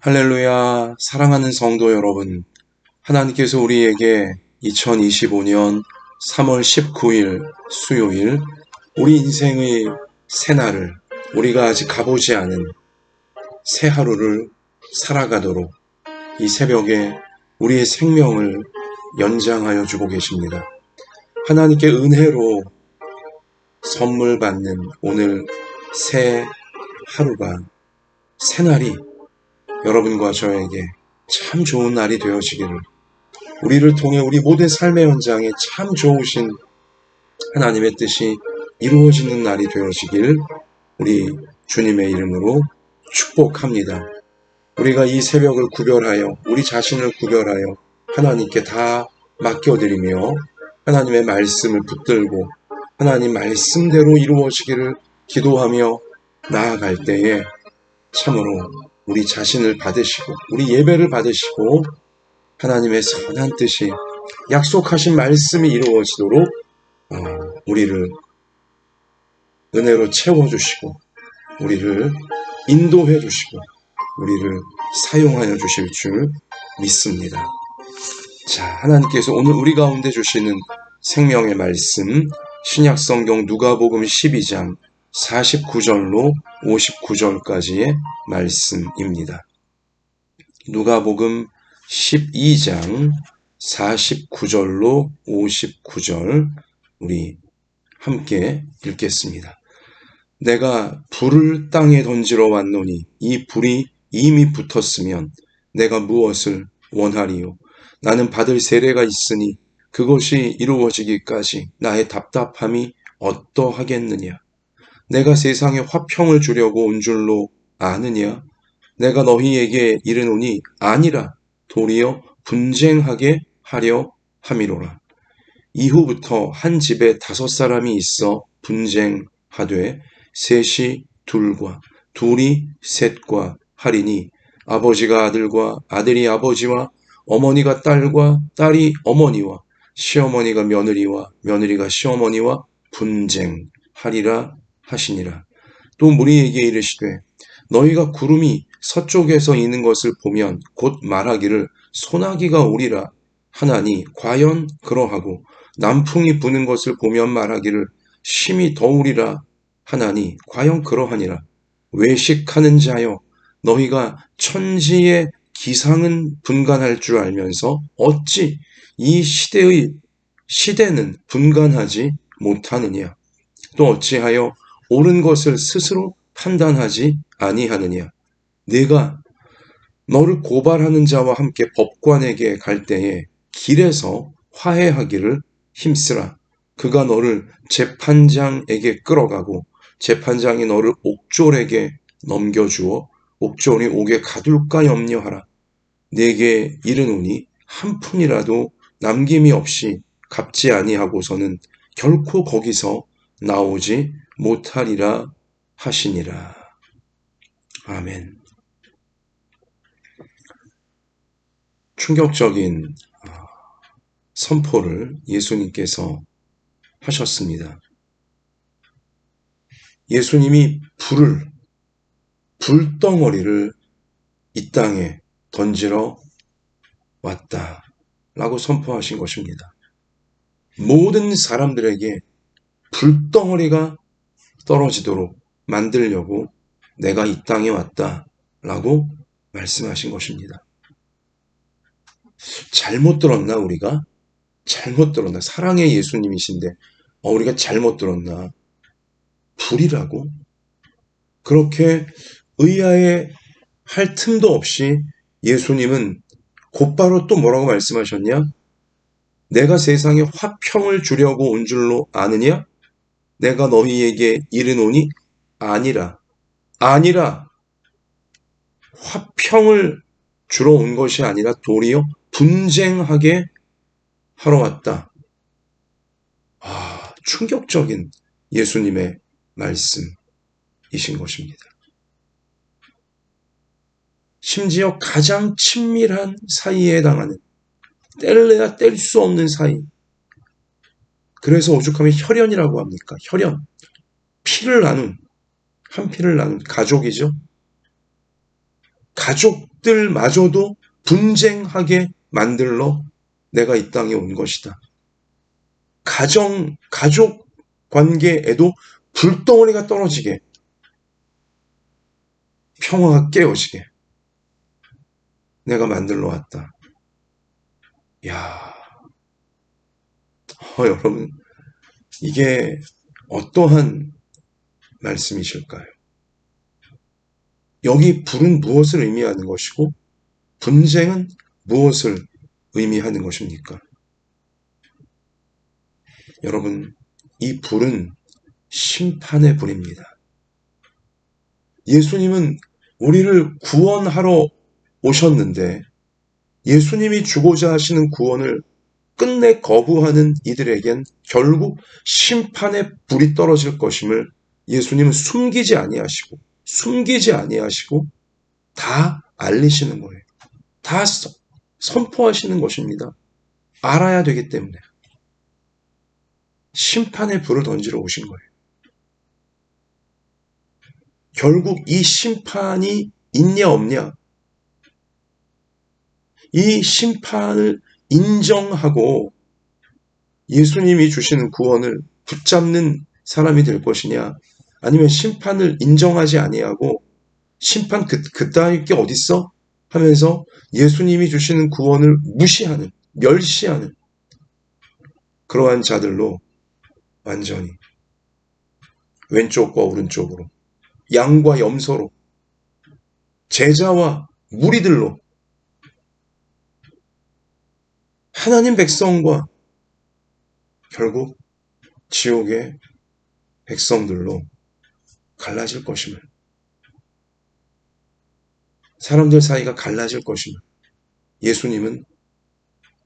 할렐루야, 사랑하는 성도 여러분, 하나님께서 우리에게 2025년 3월 19일 수요일 우리 인생의 새날을, 우리가 아직 가보지 않은 새 하루를 살아가도록 이 새벽에 우리의 생명을 연장하여 주고 계십니다. 하나님께 은혜로 선물 받는 오늘 새 하루가, 새날이 여러분과 저에게 참 좋은 날이 되어지기를, 우리를 통해 우리 모든 삶의 현장에 참 좋으신 하나님의 뜻이 이루어지는 날이 되어지길 우리 주님의 이름으로 축복합니다. 우리가 이 새벽을 구별하여, 우리 자신을 구별하여 하나님께 다 맡겨드리며 하나님의 말씀을 붙들고 하나님 말씀대로 이루어지기를 기도하며 나아갈 때에 참으로 우리 자신을 받으시고 우리 예배를 받으시고 하나님의 선한 뜻이, 약속하신 말씀이 이루어지도록 우리를 은혜로 채워주시고 우리를 인도해 주시고 우리를 사용하여 주실 줄 믿습니다. 자, 하나님께서 오늘 우리 가운데 주시는 생명의 말씀, 신약성경 누가복음 12장 49절로 59절까지의 말씀입니다. 누가복음 12장 49절로 59절 우리 함께 읽겠습니다. 내가 불을 땅에 던지러 왔노니 이 불이 이미 붙었으면 내가 무엇을 원하리요? 나는 받을 세례가 있으니 그것이 이루어지기까지 나의 답답함이 어떠하겠느냐? 내가 세상에 화평을 주려고 온 줄로 아느냐? 내가 너희에게 이르노니 아니라 도리어 분쟁하게 하려 함이로라. 이후부터 한 집에 5사람이 있어 분쟁하되 셋이 둘과 둘이 셋과 하리니 아버지가 아들과 아들이 아버지와 어머니가 딸과 딸이 어머니와 시어머니가 며느리와 며느리가 시어머니와 분쟁하리라 하시니라. 또 무리에게 이르시되 너희가 구름이 서쪽에서 이는 것을 보면 곧 말하기를 소나기가 오리라 하나니 과연 그러하고 남풍이 부는 것을 보면 말하기를 심히 더우리라 하나니 과연 그러하니라. 외식하는 자여, 너희가 천지의 기상은 분간할 줄 알면서 어찌 이 시대는 분간하지 못하느냐? 또 어찌하여 옳은 것을 스스로 판단하지 아니하느냐? 네가 너를 고발하는 자와 함께 법관에게 갈 때에 길에서 화해하기를 힘쓰라. 그가 너를 재판장에게 끌어가고 재판장이 너를 옥졸에게 넘겨주어 옥졸이 옥에 가둘까 염려하라. 네게 이르노니 한 푼이라도 남김이 없이 갚지 아니하고서는 결코 거기서 나오지 못하리라 하시니라. 아멘. 충격적인 선포를 예수님께서 하셨습니다. 예수님이 불덩어리를 이 땅에 던지러 왔다라고 선포하신 것입니다. 모든 사람들에게 불덩어리가 떨어지도록 만들려고 내가 이 땅에 왔다라고 말씀하신 것입니다. 잘못 들었나 우리가? 잘못 들었나? 사랑의 예수님이신데 우리가 잘못 들었나? 불이라고? 그렇게 의아해 할 틈도 없이 예수님은 곧바로 또 뭐라고 말씀하셨냐? 내가 세상에 화평을 주려고 온 줄로 아느냐? 내가 너희에게 이르노니 아니라 화평을 주러 온 것이 아니라 도리어 분쟁하게 하러 왔다. 충격적인 예수님의 말씀이신 것입니다. 심지어 가장 친밀한 사이에 해당하는, 뗄래야 뗄 수 없는 사이. 그래서 오죽하면 혈연이라고 합니까? 혈연. 피를 나눈, 한 피를 나눈 가족이죠. 가족들마저도 분쟁하게 만들러 내가 이 땅에 온 것이다. 가족 관계에도 불덩어리가 떨어지게, 평화가 깨어지게 내가 만들러 왔다. 야, 여러분, 이게 어떠한 말씀이실까요? 여기 불은 무엇을 의미하는 것이고 분쟁은 무엇을 의미하는 것입니까? 여러분, 이 불은 심판의 불입니다. 예수님은 우리를 구원하러 오셨는데 예수님이 주고자 하시는 구원을 끝내 거부하는 이들에겐 결국 심판의 불이 떨어질 것임을 예수님은 숨기지 아니하시고 다 알리시는 거예요. 다 선포하시는 것입니다. 알아야 되기 때문에. 심판의 불을 던지러 오신 거예요. 결국 이 심판이 있냐 없냐, 이 심판을 인정하고 예수님이 주시는 구원을 붙잡는 사람이 될 것이냐, 아니면 심판을 인정하지 아니하고 심판 그따위 게 어딨어? 하면서 예수님이 주시는 구원을 무시하는, 멸시하는 그러한 자들로 완전히 왼쪽과 오른쪽으로, 양과 염소로, 제자와 무리들로, 하나님 백성과 결국 지옥의 백성들로 갈라질 것임을, 사람들 사이가 갈라질 것임을 예수님은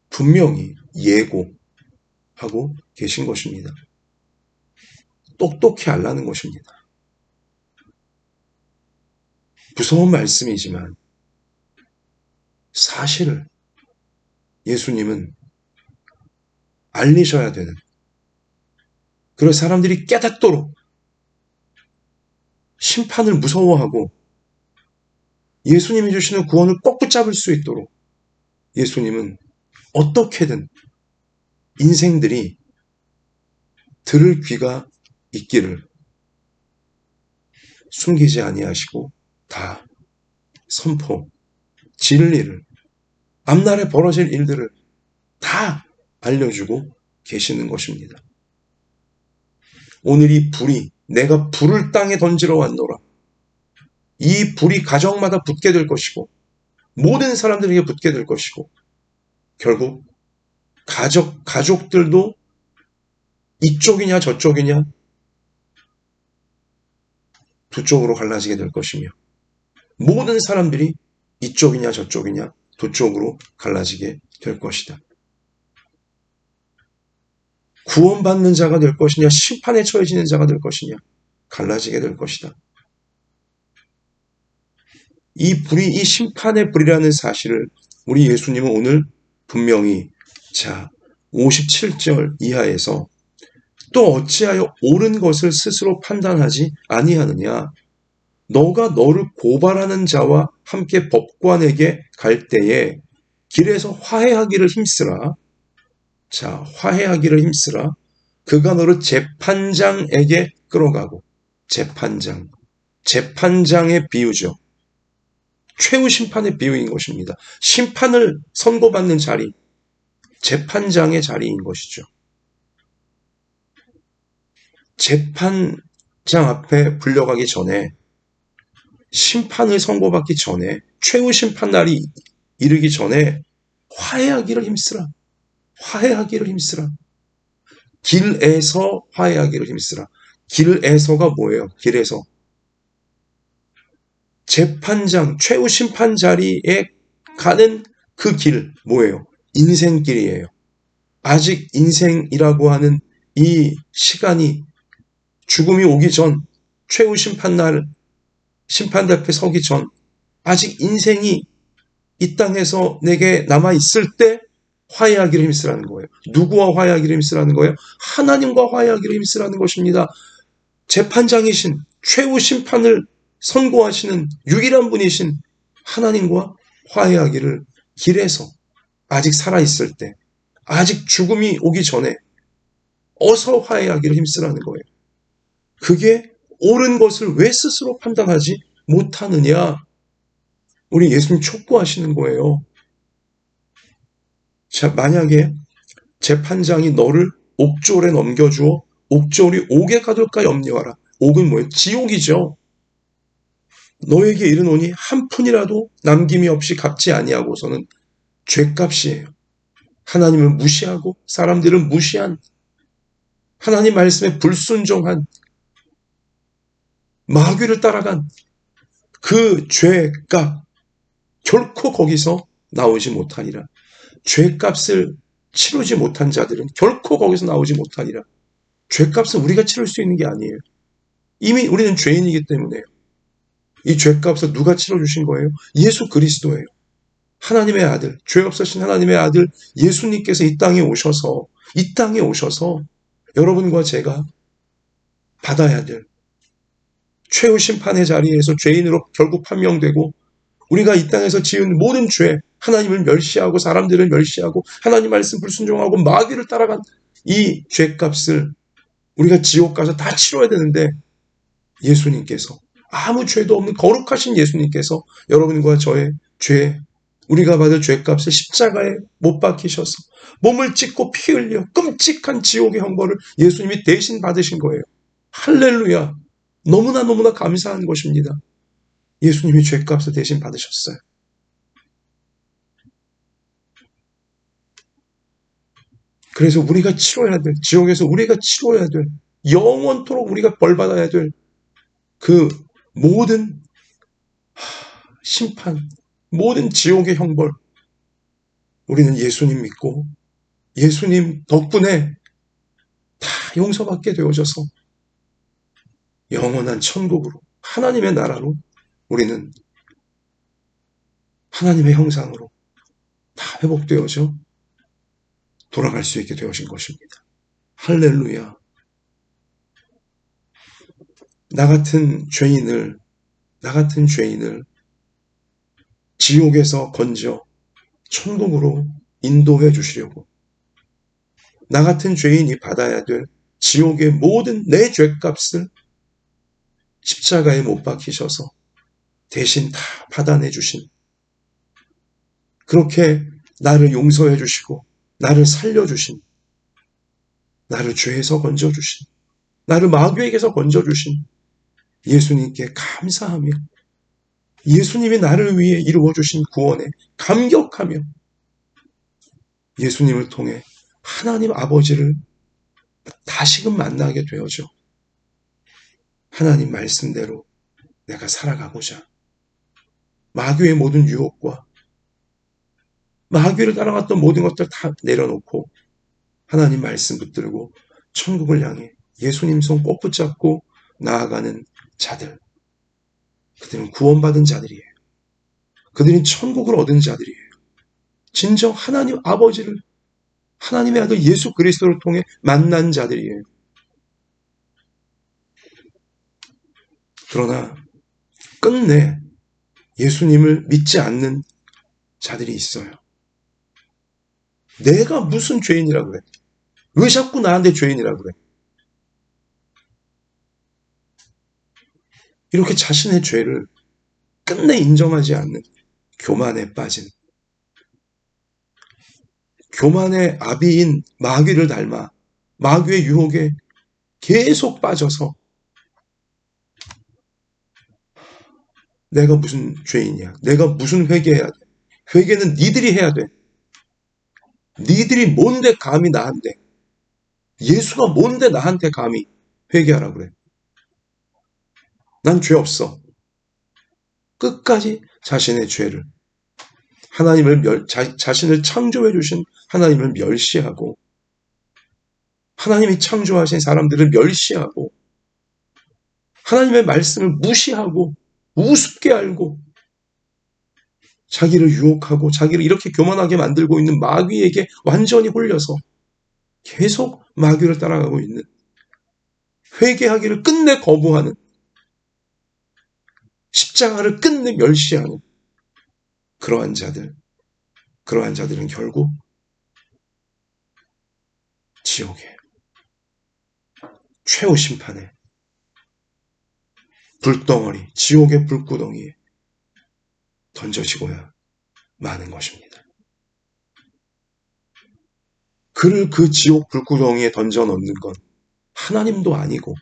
분명히 예고하고 계신 것입니다. 똑똑히 알라는 것입니다. 무서운 말씀이지만 사실을 예수님은 알리셔야 되는, 그래서 사람들이 깨닫도록 심판을 무서워하고 예수님이 주시는 구원을 꼭 붙잡을 수 있도록 예수님은 어떻게든 인생들이 들을 귀가 있기를 숨기지 아니하시고 다 선포, 진리를, 앞날에 벌어질 일들을 다 알려주고 계시는 것입니다. 오늘 이 불이, 내가 불을 땅에 던지러 왔노라, 이 불이 가정마다 붙게 될 것이고 모든 사람들에게 붙게 될 것이고 결국 가족들도 이쪽이냐 저쪽이냐 두 쪽으로 갈라지게 될 것이며 모든 사람들이 이쪽이냐 저쪽이냐 두 쪽으로 갈라지게 될 것이다. 구원받는 자가 될 것이냐 심판에 처해지는 자가 될 것이냐 갈라지게 될 것이다. 이 불이, 이 심판의 불이라는 사실을 우리 예수님은 오늘 분명히 57절 이하에서 또 어찌하여 옳은 것을 스스로 판단하지 아니하느냐, 너가 너를 고발하는 자와 함께 법관에게 갈 때에 길에서 화해하기를 힘쓰라. 화해하기를 힘쓰라. 그가 너를 재판장에게 끌어가고, 재판장의 비유죠. 최후 심판의 비유인 것입니다. 심판을 선고받는 자리, 재판장의 자리인 것이죠. 재판장 앞에 불려가기 전에, 심판을 선고받기 전에, 최후 심판 날이 이르기 전에 화해하기를 힘쓰라. 화해하기를 힘쓰라. 길에서 화해하기를 힘쓰라. 길에서가 뭐예요? 길에서. 재판장, 최후 심판 자리에 가는 그 길, 뭐예요? 인생길이에요. 아직 인생이라고 하는 이 시간이, 죽음이 오기 전, 최후 심판날, 심판대 앞에 서기 전, 아직 인생이 이 땅에서 내게 남아있을 때 화해하기를 힘쓰라는 거예요. 누구와 화해하기를 힘쓰라는 거예요? 하나님과 화해하기를 힘쓰라는 것입니다. 재판장이신, 최후 심판을 선고하시는 유일한 분이신 하나님과 화해하기를 길에서 아직 살아있을 때, 아직 죽음이 오기 전에 어서 화해하기를 힘쓰라는 거예요. 그게 옳은 것을 왜 스스로 판단하지 못하느냐? 우리 예수님 촉구하시는 거예요. 자, 만약에 재판장이 너를 옥졸에 넘겨주어 옥졸이 옥에 가둘까 염려하라. 옥은 뭐예요? 지옥이죠. 너에게 이르노니 한 푼이라도 남김이 없이 갚지 아니하고서는 죄값이에요. 하나님을 무시하고 사람들을 무시한, 하나님 말씀에 불순종한, 마귀를 따라간 그 죄값 결코 거기서 나오지 못하리라. 죄값을 치르지 못한 자들은 결코 거기서 나오지 못하리라. 죄값은 우리가 치를 수 있는 게 아니에요. 이미 우리는 죄인이기 때문에요. 이 죄값을 누가 치러주신 거예요? 예수 그리스도예요. 하나님의 아들, 죄 없으신 하나님의 아들 예수님께서 이 땅에 오셔서 여러분과 제가 받아야 될 최후 심판의 자리에서 죄인으로 결국 판명되고, 우리가 이 땅에서 지은 모든 죄, 하나님을 멸시하고 사람들을 멸시하고 하나님 말씀 불순종하고 마귀를 따라간 이 죄값을 우리가 지옥 가서 다 치러야 되는데, 예수님께서, 아무 죄도 없는 거룩하신 예수님께서 여러분과 저의 죄, 우리가 받을 죄값을 십자가에 못 박히셔서 몸을 찢고 피 흘려 끔찍한 지옥의 형벌을 예수님이 대신 받으신 거예요. 할렐루야. 너무나 감사한 것입니다. 예수님이 죄값을 대신 받으셨어요. 그래서 우리가 치러야 될, 지옥에서 우리가 치러야 될, 영원토록 우리가 벌받아야 될 그 모든 심판, 모든 지옥의 형벌, 우리는 예수님 믿고 예수님 덕분에 다 용서받게 되어져서 영원한 천국으로, 하나님의 나라로, 우리는 하나님의 형상으로 다 회복되어져 돌아갈 수 있게 되어진 것입니다. 할렐루야. 나 같은 죄인을 지옥에서 건져 천국으로 인도해 주시려고, 나 같은 죄인이 받아야 될 지옥의 모든 내 죄값을 십자가에 못 박히셔서 대신 다 받아내 주신, 그렇게 나를 용서해 주시고 나를 살려 주신, 나를 죄에서 건져 주신, 나를 마귀에게서 건져 주신 예수님께 감사하며, 예수님이 나를 위해 이루어 주신 구원에 감격하며, 예수님을 통해 하나님 아버지를 다시금 만나게 되어져 하나님 말씀대로 내가 살아가고자, 마귀의 모든 유혹과 마귀를 따라갔던 모든 것들 다 내려놓고 하나님 말씀 붙들고 천국을 향해 예수님 손 꼭 붙잡고 나아가는 자들, 그들은 구원받은 자들이에요. 그들은 천국을 얻은 자들이에요. 진정 하나님 아버지를, 하나님의 아들 예수 그리스도를 통해 만난 자들이에요. 그러나 끝내 예수님을 믿지 않는 자들이 있어요. 내가 무슨 죄인이라 그래? 왜 자꾸 나한테 죄인이라 그래? 이렇게 자신의 죄를 끝내 인정하지 않는 교만에 빠진, 교만의 아비인 마귀를 닮아 마귀의 유혹에 계속 빠져서 내가 무슨 죄인이야? 내가 무슨 회개해야 돼? 회개는 니들이 해야 돼. 니들이 뭔데 감히 나한테, 예수가 뭔데 나한테 감히 회개하라 그래? 난 죄 없어. 끝까지 자신의 죄를, 자신을 창조해 주신 하나님을 멸시하고, 하나님이 창조하신 사람들을 멸시하고, 하나님의 말씀을 무시하고 우습게 알고 자기를 유혹하고 자기를 이렇게 교만하게 만들고 있는 마귀에게 완전히 홀려서 계속 마귀를 따라가고 있는, 회개하기를 끝내 거부하는, 십자가를 끝내 멸시하는 그러한 자들은 결국 지옥에, 최후 심판에, 불덩어리, 지옥의 불구덩이에 던져지고야 마는 것입니다. 그를 그 지옥 불구덩이에 던져 넣는 건 하나님도 아니고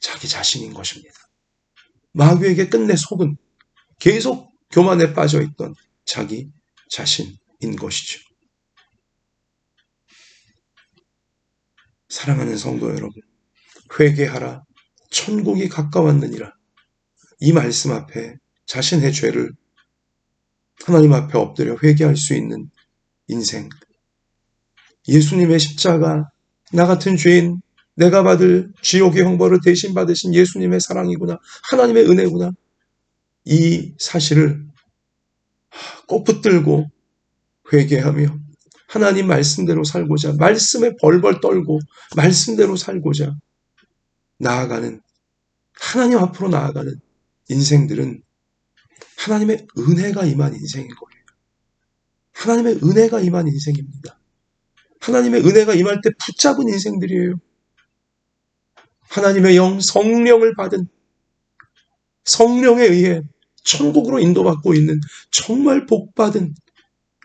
자기 자신인 것입니다. 마귀에게 끝내 속은 계속 교만에 빠져있던 자기 자신인 것이죠. 사랑하는 성도 여러분, 회개하라, 천국이 가까웠느니라. 이 말씀 앞에 자신의 죄를 하나님 앞에 엎드려 회개할 수 있는 인생, 예수님의 십자가, 나 같은 죄인, 내가 받을 지옥의 형벌을 대신 받으신 예수님의 사랑이구나, 하나님의 은혜구나, 이 사실을 꼭 붙들고 회개하며 하나님 말씀대로 살고자, 말씀에 벌벌 떨고 말씀대로 살고자 나아가는, 하나님 앞으로 나아가는 인생들은 하나님의 은혜가 임한 인생인 거예요. 하나님의 은혜가 임한 인생입니다. 하나님의 은혜가 임할 때 붙잡은 인생들이에요. 하나님의 영, 성령을 받은, 성령에 의해 천국으로 인도받고 있는 정말 복받은,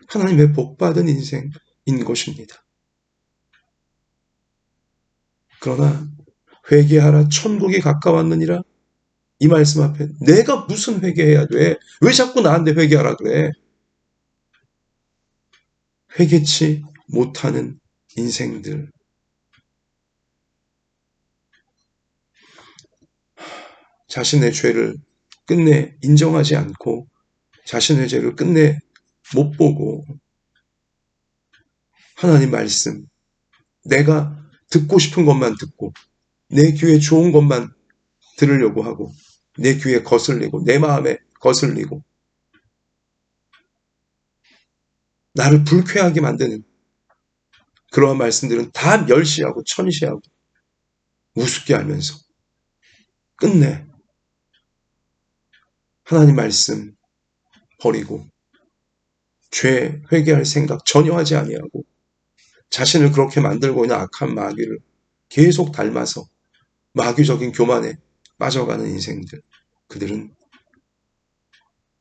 하나님의 복받은 인생인 것입니다. 그러나 회개하라, 천국이 가까웠느니라, 이 말씀 앞에 내가 무슨 회개해야 돼? 왜 자꾸 나한테 회개하라 그래? 회개치 못하는 인생들, 자신의 죄를 끝내 인정하지 않고 자신의 죄를 끝내 못 보고 하나님 말씀, 내가 듣고 싶은 것만 듣고 내 귀에 좋은 것만 들으려고 하고 내 귀에 거슬리고 내 마음에 거슬리고 나를 불쾌하게 만드는 그러한 말씀들은 다 멸시하고 천시하고 우습게 알면서 끝내 하나님 말씀 버리고 죄 회개할 생각 전혀 하지 아니하고 자신을 그렇게 만들고 있는 악한 마귀를 계속 닮아서 마귀적인 교만에 빠져가는 인생들, 그들은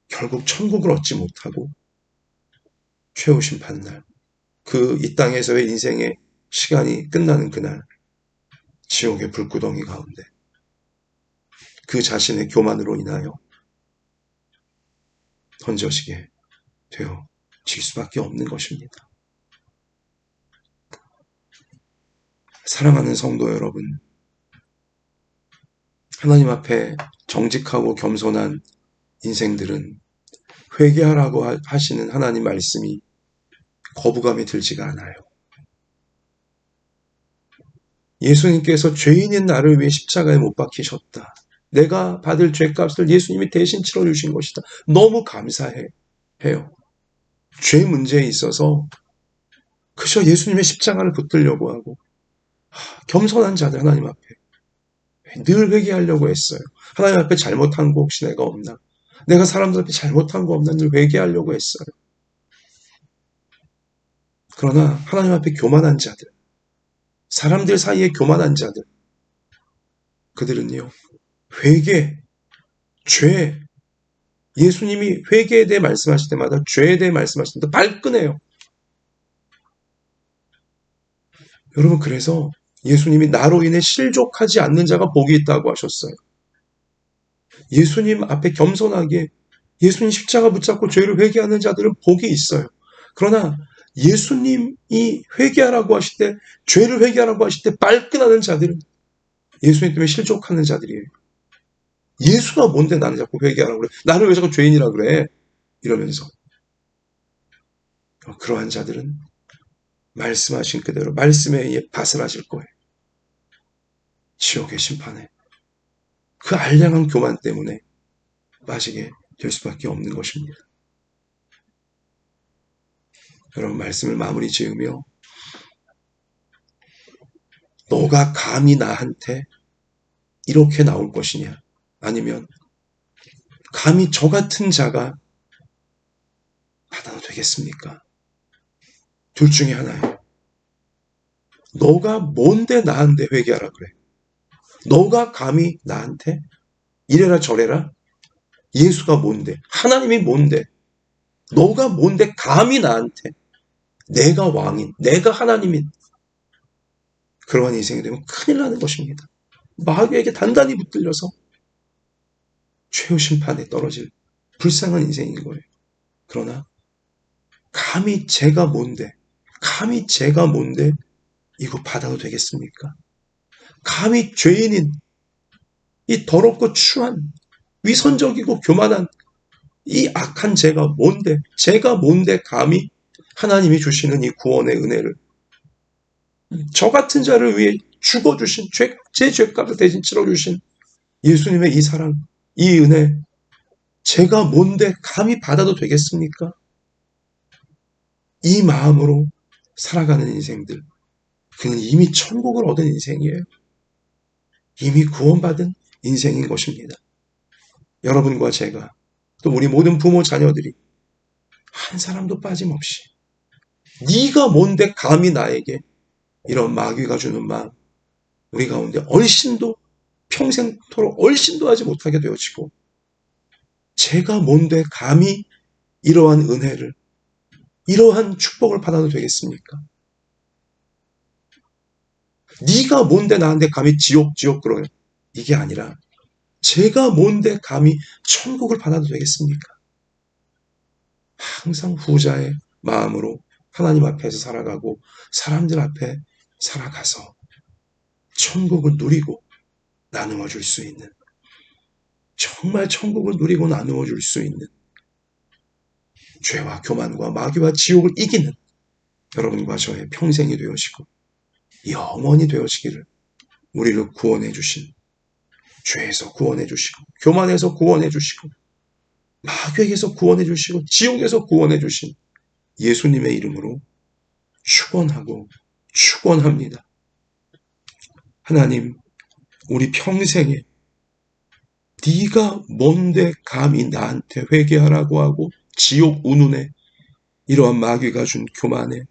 결국 천국을 얻지 못하고 최후 심판날, 그 이 땅에서의 인생의 시간이 끝나는 그날 지옥의 불구덩이 가운데 그 자신의 교만으로 인하여 던져지게 되어질 수밖에 없는 것입니다. 사랑하는 성도 여러분, 하나님 앞에 정직하고 겸손한 인생들은 회개하라고 하시는 하나님 말씀이 거부감이 들지가 않아요. 예수님께서 죄인인 나를 위해 십자가에 못 박히셨다. 내가 받을 죄값을 예수님이 대신 치러주신 것이다. 너무 감사해요. 죄 문제에 있어서 그저 예수님의 십자가를 붙들려고 하고 겸손한 자들 하나님 앞에 늘 회개하려고 했어요. 하나님 앞에 잘못한 거 혹시 내가 없나? 내가 사람들 앞에 잘못한 거 없나? 늘 회개하려고 했어요. 그러나 하나님 앞에 교만한 자들, 사람들 사이에 교만한 자들, 그들은요, 회개, 죄, 예수님이 회개에 대해 말씀하실 때마다 죄에 대해 말씀하실 때 발끈해요. 여러분, 그래서 예수님이 나로 인해 실족하지 않는 자가 복이 있다고 하셨어요. 예수님 앞에 겸손하게 예수님 십자가 붙잡고 죄를 회개하는 자들은 복이 있어요. 그러나 예수님이 회개하라고 하실 때, 죄를 회개하라고 하실 때 발끈하는 자들은 예수님 때문에 실족하는 자들이에요. 예수가 뭔데 나는 자꾸 회개하라고 그래? 나를 왜 자꾸 죄인이라 그래? 이러면서. 그러한 자들은 말씀하신 그대로 말씀에 의해 파산하실 거예요. 지옥의 심판에. 그 알량한 교만 때문에 빠지게 될 수밖에 없는 것입니다. 여러분, 말씀을 마무리 지으며 너가 감히 나한테 이렇게 나올 것이냐? 아니면 감히 저 같은 자가 받아도 되겠습니까? 둘 중에 하나예요. 너가 뭔데 나한테 회개하라 그래? 너가 감히 나한테 이래라 저래라? 예수가 뭔데? 하나님이 뭔데? 너가 뭔데 감히 나한테? 내가 왕인, 내가 하나님인 그러한 인생이 되면 큰일 나는 것입니다. 마귀에게 단단히 붙들려서 최후 심판에 떨어질 불쌍한 인생인 거예요. 그러나 감히 제가 뭔데 이거 받아도 되겠습니까? 감히 죄인인 이 더럽고 추한 위선적이고 교만한 이 악한 제가 뭔데 감히 하나님이 주시는 이 구원의 은혜를 저 같은 자를 위해 죽어주신 제 죄값을 대신 치러주신 예수님의 이 사랑, 이 은혜 제가 뭔데 감히 받아도 되겠습니까? 이 마음으로 살아가는 인생들 그는 이미 천국을 얻은 인생이에요. 이미 구원받은 인생인 것입니다. 여러분과 제가 또 우리 모든 부모 자녀들이 한 사람도 빠짐없이 네가 뭔데 감히 나에게 이런 마귀가 주는 마음 우리 가운데 얼씬도 평생토록 얼씬도 하지 못하게 되어지고 제가 뭔데 감히 이러한 은혜를 이러한 축복을 받아도 되겠습니까? 네가 뭔데 나한테 감히 지옥 그러요. 이게 아니라 제가 뭔데 감히 천국을 받아도 되겠습니까? 항상 후자의 마음으로 하나님 앞에서 살아가고 사람들 앞에 살아가서 천국을 누리고 나누어 줄 수 있는 정말 천국을 누리고 나누어 줄 수 있는 죄와 교만과 마귀와 지옥을 이기는 여러분과 저의 평생이 되어지고 영원히 되어지기를 우리를 구원해 주신 죄에서 구원해 주시고 교만에서 구원해 주시고 마귀에게서 구원해 주시고 지옥에서 구원해 주신 예수님의 이름으로 축원하고 축원합니다. 하나님 우리 평생에 네가 뭔데 감히 나한테 회개하라고 하고 지옥 운운에 이러한 마귀가 준 교만에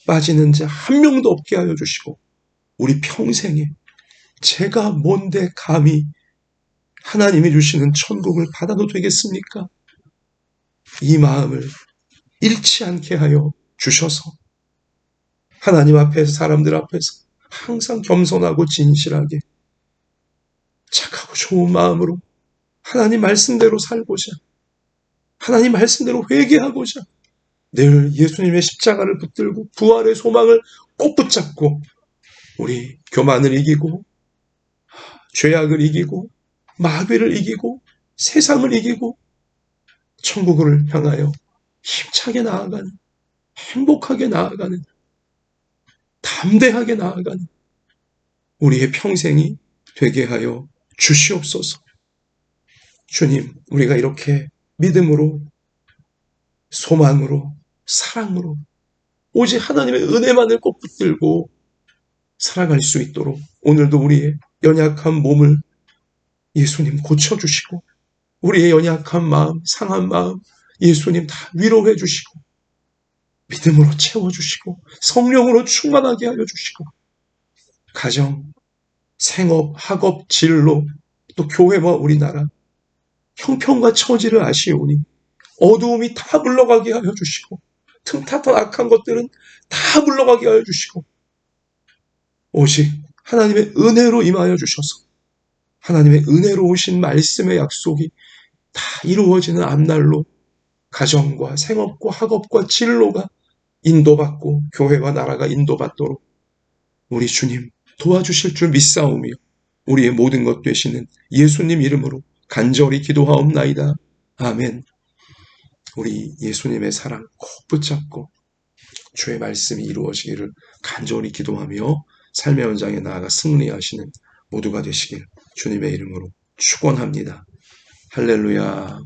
빠지는 자 한 명도 없게 하여 주시고 우리 평생에 제가 뭔데 감히 하나님이 주시는 천국을 받아도 되겠습니까? 이 마음을 잃지 않게 하여 주셔서 하나님 앞에서 사람들 앞에서 항상 겸손하고 진실하게 착하고 좋은 마음으로 하나님 말씀대로 살고자 하나님 말씀대로 회개하고자 늘 예수님의 십자가를 붙들고 부활의 소망을 꼭 붙잡고 우리 교만을 이기고 죄악을 이기고 마귀를 이기고 세상을 이기고 천국을 향하여 힘차게 나아가는 행복하게 나아가는 담대하게 나아가는 우리의 평생이 되게 하여 주시옵소서. 주님, 우리가 이렇게 믿음으로 소망으로 사랑으로 오직 하나님의 은혜만을 꼭 붙들고 살아갈 수 있도록 오늘도 우리의 연약한 몸을 예수님 고쳐주시고 우리의 연약한 마음, 상한 마음 예수님 다 위로해 주시고 믿음으로 채워주시고 성령으로 충만하게 하여 주시고 가정, 생업, 학업, 진로 또 교회와 우리나라 형편과 처지를 아시오니 어두움이 다 물러가게 하여 주시고 틈탔던 악한 것들은 다 물러가게 하여 주시고 오직 하나님의 은혜로 임하여 주셔서 하나님의 은혜로 오신 말씀의 약속이 다 이루어지는 앞날로 가정과 생업과 학업과 진로가 인도받고 교회와 나라가 인도받도록 우리 주님 도와주실 줄 믿사오며 우리의 모든 것 되시는 예수님 이름으로 간절히 기도하옵나이다. 아멘. 우리 예수님의 사랑 꼭 붙잡고 주의 말씀이 이루어지기를 간절히 기도하며 삶의 현장에 나아가 승리하시는 모두가 되시길 주님의 이름으로 축원합니다. 할렐루야.